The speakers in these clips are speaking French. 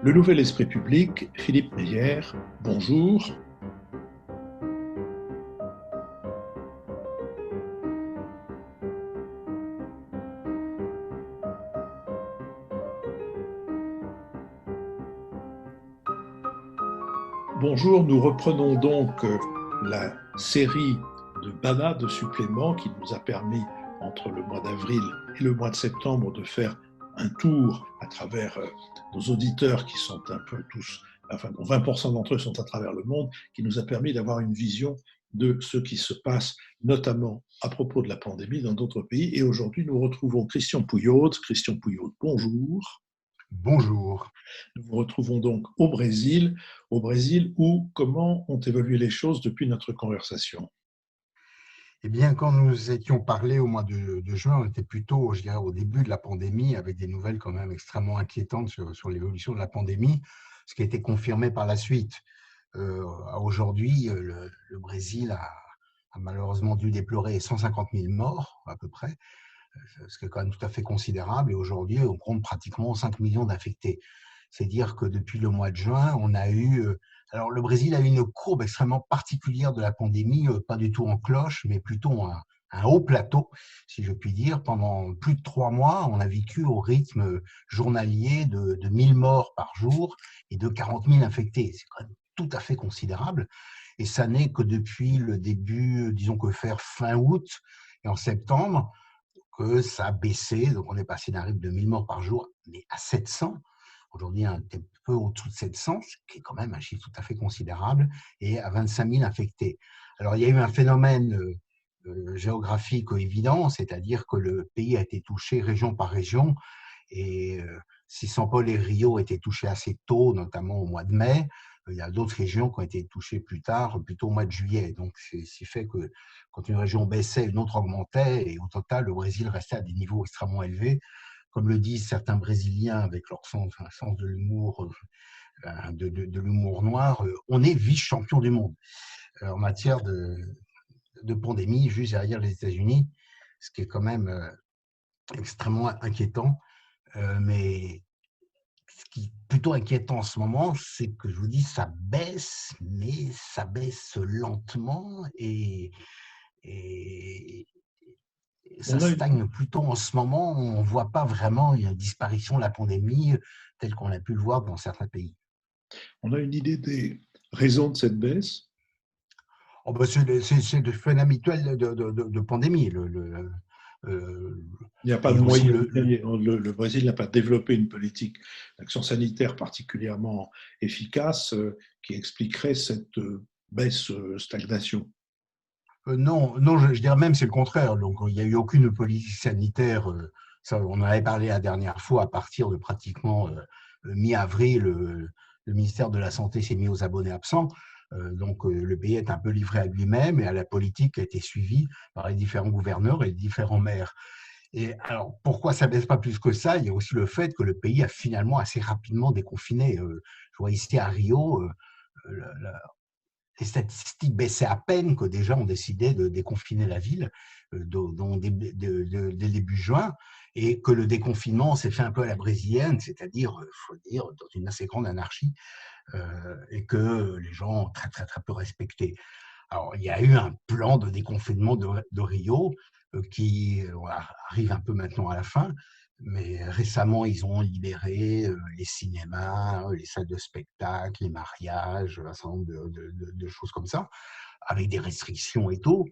Le Nouvel Esprit Public, Philippe Meyer, bonjour. Bonjour, nous reprenons donc la série de balades de suppléments qui nous a permis, entre le mois d'avril et le mois de septembre, de faire un tour à travers nos auditeurs qui sont un peu tous, enfin 20% d'entre eux sont à travers le monde, qui nous a permis d'avoir une vision de ce qui se passe, notamment à propos de la pandémie dans d'autres pays. Et aujourd'hui, nous retrouvons Christian Pouyaud. Christian Pouyaud, bonjour. Bonjour. Nous vous retrouvons donc au Brésil où, comment ont évolué les choses depuis notre conversation? Eh bien, quand nous étions parlé au mois de juin, on était plutôt, je dirais, au début de la pandémie, avec des nouvelles quand même extrêmement inquiétantes sur l'évolution de la pandémie, ce qui a été confirmé par la suite. Aujourd'hui, le Brésil a malheureusement dû déplorer 150 000 morts, à peu près, ce qui est quand même tout à fait considérable. Et aujourd'hui, on compte pratiquement 5 millions d'infectés. C'est dire que depuis le mois de juin, on a eu… Alors, le Brésil a eu une courbe extrêmement particulière de la pandémie, pas du tout en cloche, mais plutôt un haut plateau, si je puis dire. Pendant plus de 3 mois, on a vécu au rythme journalier de 1000 morts par jour et de 40 000 infectés. C'est quand même tout à fait considérable. Et ça n'est que depuis le début, disons que vers fin août et en septembre, que ça a baissé. Donc, on est passé d'un rythme de 1000 morts par jour, mais à 700. Aujourd'hui, un petit peu au-dessous de 700, ce qui est quand même un chiffre tout à fait considérable, et à 25 000 infectés. Alors, il y a eu un phénomène géographique évident, c'est-à-dire que le pays a été touché région par région, et si São Paulo et Rio étaient touchés assez tôt, notamment au mois de mai, il y a d'autres régions qui ont été touchées plus tard, plutôt au mois de juillet. Donc, c'est fait que quand une région baissait, une autre augmentait, et au total, le Brésil restait à des niveaux extrêmement élevés. Comme le disent certains Brésiliens avec leur sens de l'humour, de l'humour noir, on est vice-champion du monde en matière de pandémie, juste derrière les États-Unis, ce qui est quand même extrêmement inquiétant. Mais ce qui est plutôt inquiétant en ce moment, c'est que je vous dis, ça baisse, mais ça baisse lentement et ça On a une, stagne plutôt en ce moment. On ne voit pas vraiment une disparition de la pandémie telle qu'on a pu le voir dans certains pays. on a une idée des raisons de cette baisse? Oh ben c'est le phénomène habituel de pandémie. Euh, Il n'y a pas et de aussi moyen. Le Brésil n'a pas développé une politique d'action sanitaire particulièrement efficace qui expliquerait cette baisse, stagnation. non, non, je dirais même c'est le contraire. Donc, il n'y a eu aucune politique sanitaire. Ça, on en avait parlé la dernière fois. À partir de pratiquement mi-avril, le ministère de la Santé s'est mis aux abonnés absents. Donc, le pays est un peu livré à lui-même et à la politique qui a été suivie par les différents gouverneurs et les différents maires. Et alors, pourquoi ça ne baisse pas plus que ça? Il y a aussi le fait que le pays a finalement assez rapidement déconfiné. Je vois ici à Rio, les statistiques baissaient à peine que déjà on décidait de déconfiner la ville dès début juin, et que le déconfinement s'est fait un peu à la brésilienne, c'est-à-dire, il faut dire, dans une assez grande anarchie, et que les gens ont très, très, très peu respecté. Alors, il y a eu un plan de déconfinement de Rio qui arrive un peu maintenant à la fin, mais récemment, ils ont libéré les cinémas, les salles de spectacle, les mariages, un certain nombre de choses comme ça, avec des restrictions et tout.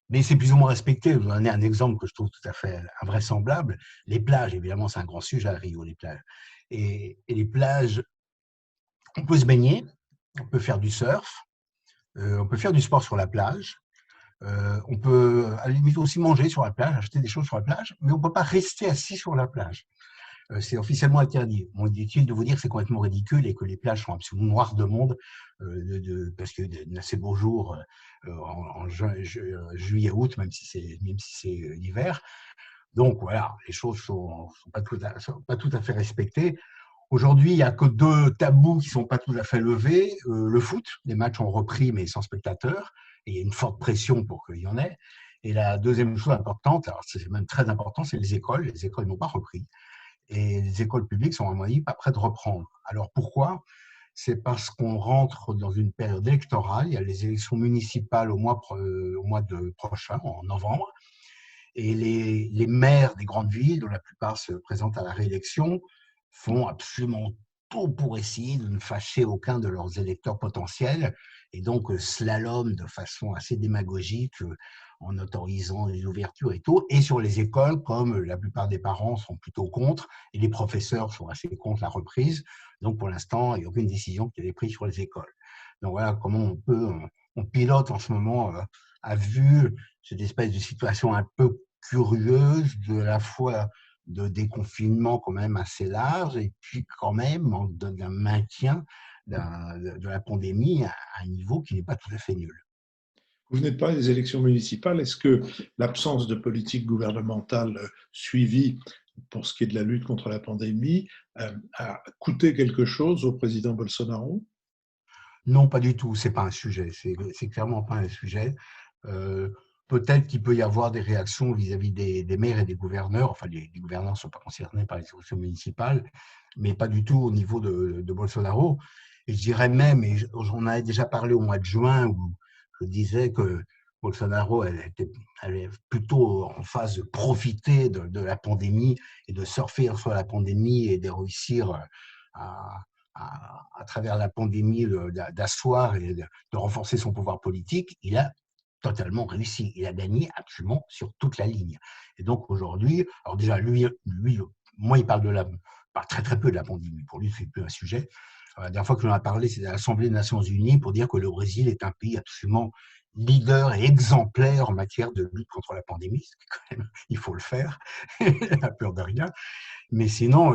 Mais c'est plus ou moins respecté. Je vous donner un exemple que je trouve tout à fait invraisemblable. Les plages, évidemment, c'est un grand sujet à Rio, les plages. Et les plages, on peut se baigner, on peut faire du surf, on peut faire du sport sur la plage, on peut à la limite aussi manger sur la plage, acheter des choses sur la plage, mais on ne peut pas rester assis sur la plage. C'est officiellement interdit. On est utile de vous dire que c'est complètement ridicule et que les plages sont absolument noires de monde parce que assez beaux jours en juillet, août, même si c'est l'hiver. Donc voilà, les choses sont pas tout à fait respectées. Aujourd'hui, il n'y a que 2 tabous qui ne sont pas tout à fait levés. Le foot, les matchs ont repris mais sans spectateurs, et il y a une forte pression pour qu'il y en ait. Et la deuxième chose importante, alors c'est même très important, c'est les écoles. Les écoles n'ont pas repris. et les écoles publiques sont, à mon avis, pas prêtes de reprendre. Alors pourquoi? C'est parce qu'on rentre dans une période électorale. Il y a les élections municipales au mois de prochain, en novembre. Et les maires des grandes villes, dont la plupart se présentent à la réélection, font absolument tout pour essayer de ne fâcher aucun de leurs électeurs potentiels. Et donc, slalom de façon assez démagogique en autorisant les ouvertures et tout. Et sur les écoles, comme la plupart des parents sont plutôt contre, et les professeurs sont assez contre la reprise, donc pour l'instant, il n'y a aucune décision qui est prise sur les écoles. Donc voilà comment on pilote en ce moment à vue cette espèce de situation un peu curieuse, de la fois de déconfinement quand même assez large, et puis quand même d'un maintien de la pandémie à un niveau qui n'est pas tout à fait nul. Vous venez de parler des élections municipales. Est-ce que l'absence de politique gouvernementale suivie pour ce qui est de la lutte contre la pandémie a coûté quelque chose au président Bolsonaro? Non, pas du tout, c'est pas un sujet, c'est clairement pas un sujet. Euh, Peut-être qu'il peut y avoir des réactions vis-à-vis des maires et des gouverneurs, enfin les gouverneurs ne sont pas concernés par les élections municipales, mais pas du tout au niveau de Bolsonaro. Et je dirais même, et j'en avais déjà parlé au mois de juin, où je disais que Bolsonaro elle est plutôt en phase de profiter de la pandémie et de surfer sur la pandémie et de réussir à, à travers la pandémie, d'asseoir et de renforcer son pouvoir politique. Il a totalement réussi. Il a gagné absolument sur toute la ligne. Et donc aujourd'hui, alors déjà, moi, il parle parle très très peu de la pandémie. Pour lui, c'est plus un sujet. La dernière fois que j'en ai parlé, c'est à l'Assemblée des Nations Unies pour dire que le Brésil est un pays absolument leader et exemplaire en matière de lutte contre la pandémie. Quand même, il faut le faire, à peur de rien. Mais sinon,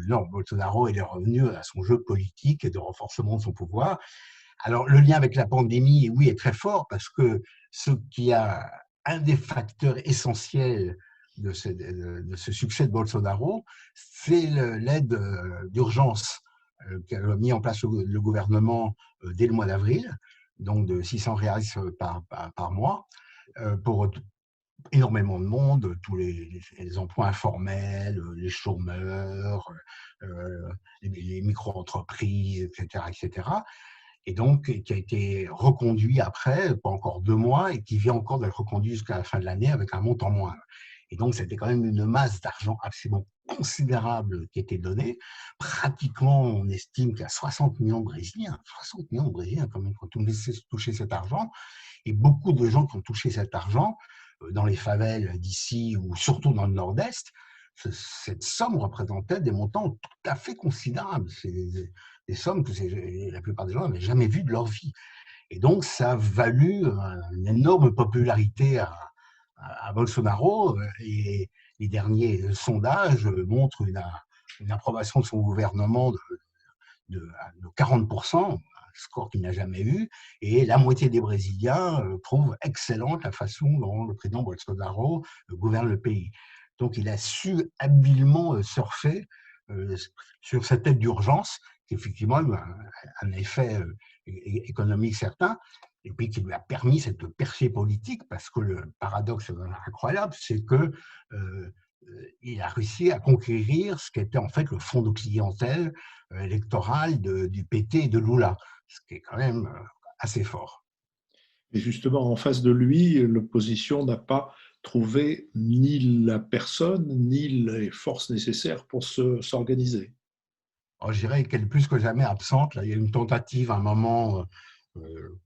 non, Bolsonaro il est revenu à son jeu politique et de renforcement de son pouvoir. Alors, le lien avec la pandémie, oui, est très fort parce que ce qui a un des facteurs essentiels de ce succès de Bolsonaro, c'est l'aide d'urgence qu'a mis en place le gouvernement dès le mois d'avril, donc de 600 reais par mois, pour énormément de monde, tous les emplois informels, les chômeurs, les micro-entreprises, etc., etc. Et donc, qui a été reconduit après, pas encore 2 mois, et qui vient encore d'être reconduit jusqu'à la fin de l'année avec un montant moindre. Et donc, c'était quand même une masse d'argent absolument considérable qui était donnée. Pratiquement, on estime qu'il y a 60 millions de Brésiliens, 60 millions de Brésiliens quand même, qui ont touché cet argent. Et beaucoup de gens qui ont touché cet argent dans les favelles d'ici ou surtout dans le nord-est, cette somme représentait des montants tout à fait considérables. C'est des sommes que la plupart des gens n'avaient jamais vues de leur vie. Et donc, ça a valu une énorme popularité à Bolsonaro. Et les derniers sondages montrent une approbation de son gouvernement de 40%, un score qu'il n'a jamais eu, et la moitié des Brésiliens trouvent excellente la façon dont le président Bolsonaro gouverne le pays. Donc il a su habilement surfer sur cette aide d'urgence, qui effectivement a eu un effet économique certain, et puis qui lui a permis cette percée politique, parce que le paradoxe incroyable, c'est que il a réussi à conquérir ce qui était en fait le fond de clientèle électorale du PT et de Lula, ce qui est quand même assez fort. Et justement, en face de lui, l'opposition n'a pas trouvé ni la personne, ni les forces nécessaires pour s'organiser. Alors, je dirais qu'elle est plus que jamais absente. Là, il y a une tentative à un moment, euh,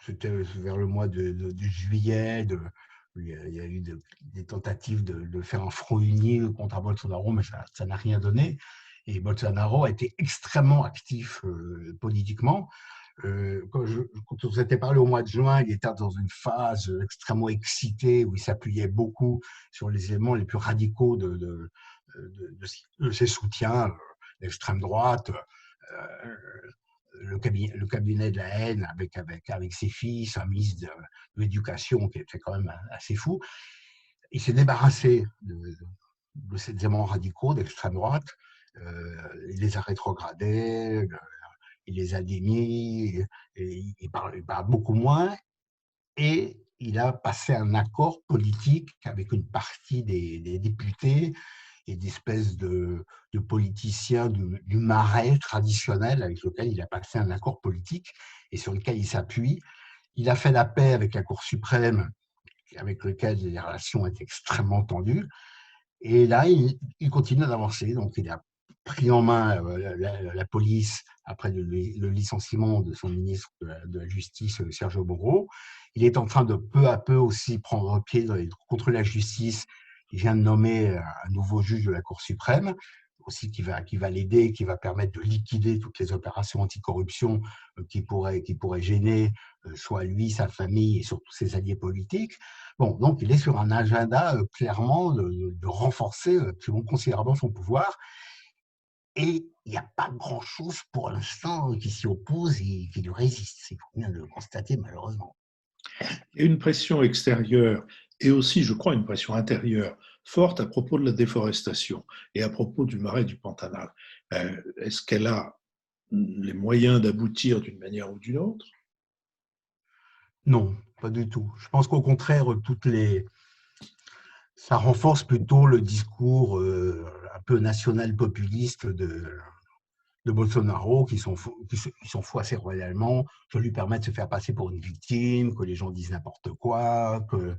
c'était vers le mois de juillet, il y a eu des tentatives de faire un front uni contre Bolsonaro, mais ça n'a rien donné. Et Bolsonaro a été extrêmement actif politiquement. Quand on s'était parlé au mois de juin, il était dans une phase extrêmement excitée où il s'appuyait beaucoup sur les éléments les plus radicaux de ses soutiens, l'extrême droite, le cabinet de la haine avec ses fils, un ministre de l'Éducation qui était quand même assez fou. Il s'est débarrassé de ces éléments radicaux d'extrême droite, il les a rétrogradés, il les a démis, il parle beaucoup moins, et il a passé un accord politique avec une partie des députés et d'espèces de politiciens du marais traditionnel avec lequel il a passé un accord politique et sur lequel il s'appuie. Il a fait la paix avec la Cour suprême, avec lequel les relations étaient extrêmement tendues. Et là, il continue d'avancer. Donc, il a pris en main la police après le licenciement de son ministre de la Justice, Sergio Moro. Il est en train de peu à peu aussi prendre pied contre la justice. Il vient de nommer un nouveau juge de la Cour suprême, aussi qui va l'aider, qui va permettre de liquider toutes les opérations anticorruption qui pourraient gêner soit lui, sa famille et surtout ses alliés politiques. Bon, donc il est sur un agenda clairement de renforcer absolument considérablement son pouvoir. Et il n'y a pas grand-chose pour l'instant qui s'y oppose et qui lui résiste. Il faut bien le constater malheureusement. Il y a une pression extérieure et aussi, je crois, une pression intérieure forte à propos de la déforestation et à propos du marais du Pantanal. Est-ce qu'elle a les moyens d'aboutir d'une manière ou d'une autre? Non, pas du tout. Je pense qu'au contraire, ça renforce plutôt le discours un peu national-populiste de Bolsonaro, qui sont fous assez royalement, que lui permettent de se faire passer pour une victime, que les gens disent n'importe quoi, que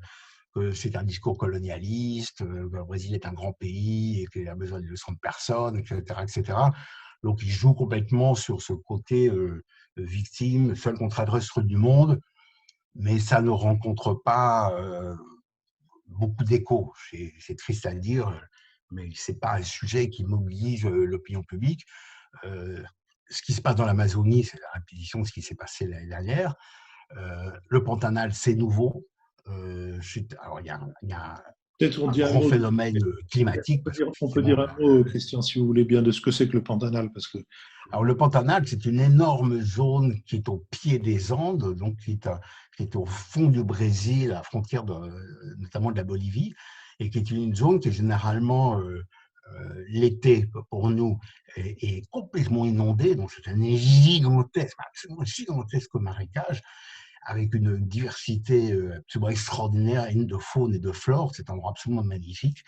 c'est un discours colonialiste, que le Brésil est un grand pays et qu'il a besoin de leçons de personne, etc., etc. Donc, il joue complètement sur ce côté victime, seul contre adresse du monde, mais ça ne rencontre pas beaucoup d'écho. C'est triste à le dire, mais ce n'est pas un sujet qui mobilise l'opinion publique. Ce qui se passe dans l'Amazonie, c'est la répétition de ce qui s'est passé l'année dernière. Le Pantanal, c'est nouveau. Alors, il y a Peut-être on un dit un grand mot. phénomène climatique, parce On peut dire qu'effectivement, un mot, Christian, si vous voulez bien, de ce que c'est que le Pantanal, parce que alors le Pantanal, c'est une énorme zone qui est au pied des Andes, donc qui est au fond du Brésil, à la frontière notamment de la Bolivie, et qui est une zone qui est généralement l'été pour nous est complètement inondée, donc c'est un gigantesque, absolument gigantesque marécage avec une diversité absolument extraordinaire de faune et de flore. C'est un endroit absolument magnifique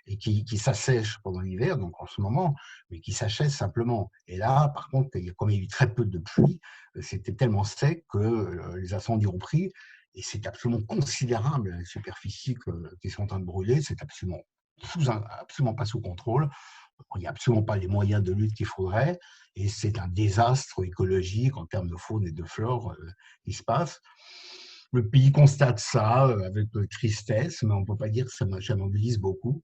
et qui s'assèche pendant l'hiver, donc en ce moment, mais qui s'achève simplement. Et là, par contre, comme il y a eu très peu de pluie, c'était tellement sec que les incendies ont pris et c'est absolument considérable les superficies qui sont en train de brûler. C'est absolument pas sous contrôle. Il n'y a absolument pas les moyens de lutte qu'il faudrait et c'est un désastre écologique en termes de faune et de flore qui se passe. Le pays constate ça avec tristesse, mais on ne peut pas dire que ça mobilise beaucoup.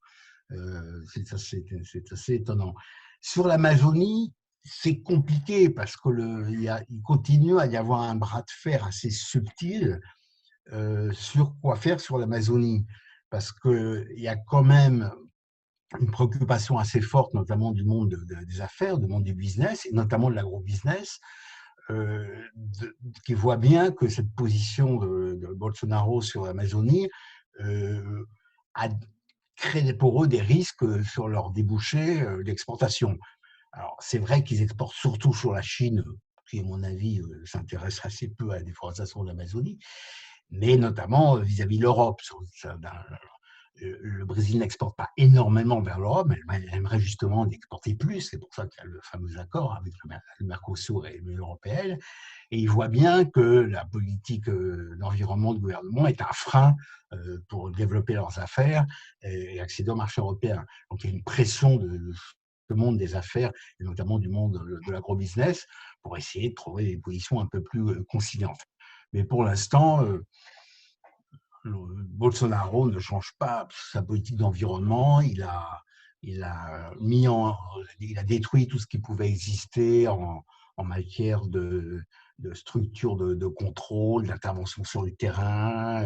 C'est assez étonnant. Sur l'Amazonie, c'est compliqué parce il continue à y avoir un bras de fer assez subtil sur quoi faire sur l'Amazonie. Parce qu'il y a quand même une préoccupation assez forte, notamment du monde des affaires, du monde du business, et notamment de l'agro-business, qui voit bien que cette position de Bolsonaro sur l'Amazonie a créé pour eux des risques sur leurs débouchés d'exportation. Alors, c'est vrai qu'ils exportent surtout sur la Chine, qui, à mon avis, s'intéresse assez peu à la déforestation de l'Amazonie, mais notamment vis-à-vis de l'Europe. Le Brésil n'exporte pas énormément vers l'Europe, mais elle aimerait justement en exporter plus. C'est pour ça qu'il y a le fameux accord avec le Mercosur et l'Union européenne. Et ils voient bien que la politique d'environnement du gouvernement est un frein pour développer leurs affaires et accéder au marché européen. Donc il y a une pression de ce monde des affaires, et notamment du monde de l'agro-business, pour essayer de trouver des positions un peu plus conciliantes. Mais pour l'instant, Bolsonaro ne change pas sa politique d'environnement. Il a détruit tout ce qui pouvait exister en matière de structures de contrôle, d'intervention sur le terrain,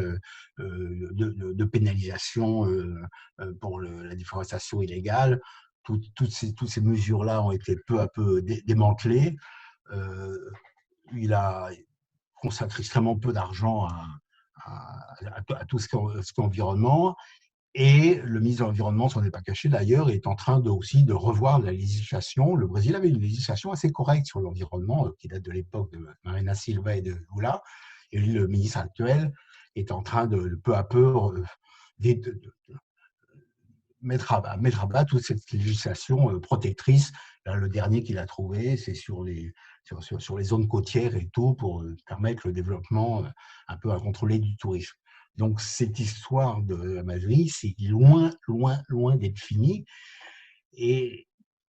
de pénalisation pour la déforestation illégale. Toutes ces mesures-là ont été peu à peu démantelées. Il a consacré extrêmement peu d'argent à tout ce qui est environnement. Et le ministre de l'Environnement, s'en est pas caché d'ailleurs, est en train aussi de revoir la législation. Le Brésil avait une législation assez correcte sur l'environnement, qui date de l'époque de Marina Silva et de Lula. Et lui, le ministre actuel, est en train de peu à peu mettre à bas toute cette législation protectrice. Là, le dernier qu'il a trouvé, c'est sur les zones côtières et tout, pour permettre le développement un peu incontrôlé du tourisme. Donc, cette histoire de la Madrid, c'est loin, loin, loin d'être fini. Et,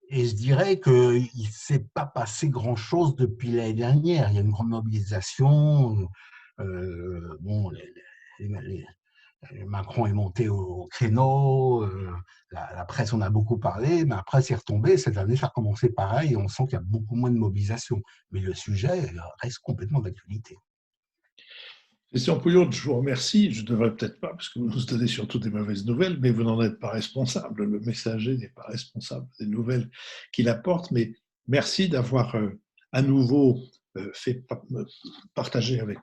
et je dirais qu'il ne s'est pas passé grand-chose depuis l'année dernière. Il y a une grande mobilisation. Bon, Macron est monté au créneau, la presse en a beaucoup parlé, mais après c'est retombé. Cette année, ça a recommencé pareil et on sent qu'il y a beaucoup moins de mobilisation. Mais le sujet reste complètement d'actualité. Christian Pouillot, je vous remercie. Je ne devrais peut-être pas, parce que vous nous donnez surtout des mauvaises nouvelles, mais vous n'en êtes pas responsable. Le messager n'est pas responsable des nouvelles qu'il apporte. Mais merci d'avoir à nouveau fait partager avec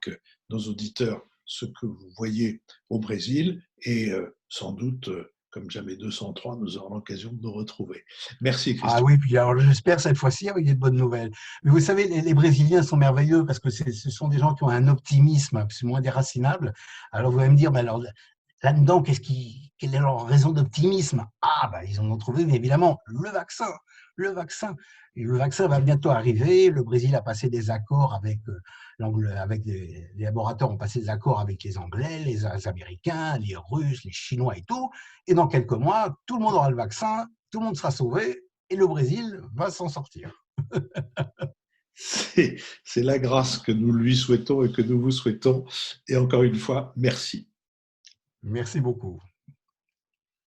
nos auditeurs ce que vous voyez au Brésil. Et sans doute, comme jamais 203, nous aurons l'occasion de nous retrouver. Merci, Ah Christian. oui, puis alors j'espère cette fois-ci avec des bonnes nouvelles. Mais vous savez, les Brésiliens sont merveilleux parce que ce sont des gens qui ont un optimisme absolument indéracinable. Alors vous allez me dire, mais alors là-dedans, quelle est leur raison d'optimisme? Ah, bah, ils en ont trouvé, mais évidemment, le vaccin. Le vaccin. Et le vaccin va bientôt arriver. Le Brésil a passé des accords avec avec les laboratoires ont passé des accords avec les Anglais, les Américains, les Russes, les Chinois et tout. Et dans quelques mois, tout le monde aura le vaccin, tout le monde sera sauvé et le Brésil va s'en sortir. C'est la grâce que nous lui souhaitons et que nous vous souhaitons. Et encore une fois, merci. Merci beaucoup.